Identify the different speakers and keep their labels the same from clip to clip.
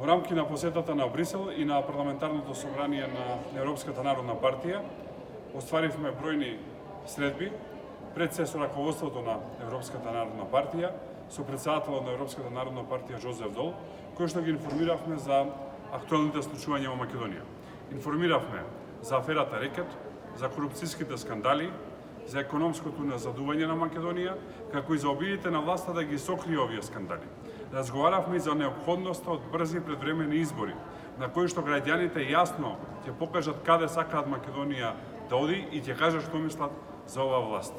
Speaker 1: Во рамки на посетата на Брисел и на парламентарното собрание на Европската народна партија, остваривме бројни средби, пред се со раководството на Европската народна партија, со председателот на Европската народна партија Жозеф Дол, кој што ги информиравме за актуелните случувања во Македонија. Информиравме за аферата Рекет, за корупцијските скандали, за економското назадување на Македонија, како и за обидите на власта да ги сокрие овие скандали. Разговаравме и за неопходноста од брзи предвремени избори, на кои што граѓаните јасно ќе покажат каде сакаат Македонија да оди и ќе кажат што мислат за оваа власт.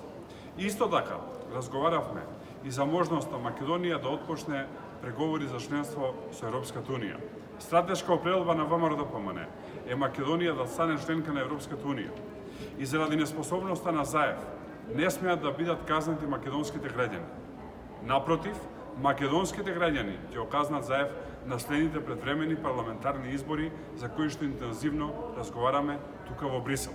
Speaker 1: Исто така, разговаравме и за можноста Македонија да отпочне преговори за членство со Европската Унија. Стратешка определба на ВМРО-ДПМН е Македонија да стане членка на Европската Унија. И заради неспособноста на Заев не смеат да бидат казнати македонските граѓани. Напротив, македонските граѓани ќе оказнат Заев на следните предвремени парламентарни избори за кои што интензивно разговараме тука во Брисел.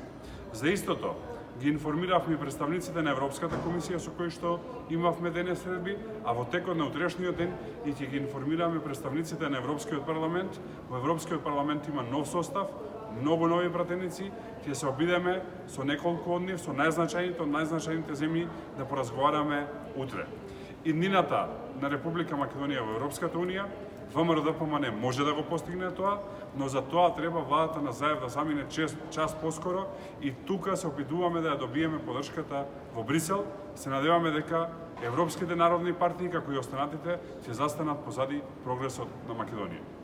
Speaker 1: За истото ги информиравме и представниците на Европската комисија со кои што имавме денес средби, а во текот на утрешниот ден и ќе ги информираме представниците на Европскиот парламент. Во Европскиот парламент има нов состав, многу нови пратеници, ќе се обидеме со неколку од нив, со најзначајните земји да поразговараме утре. Иднината на Република Македонија во Европската Унија, ВМРО-ДПМН може да го постигне тоа, но за тоа треба владата на Заев да замине час поскоро и тука се опитуваме да ја добиеме подршката во Брисел. Се надеваме дека европските народни партии, како и останатите, ќе застанат позади прогресот на Македонија.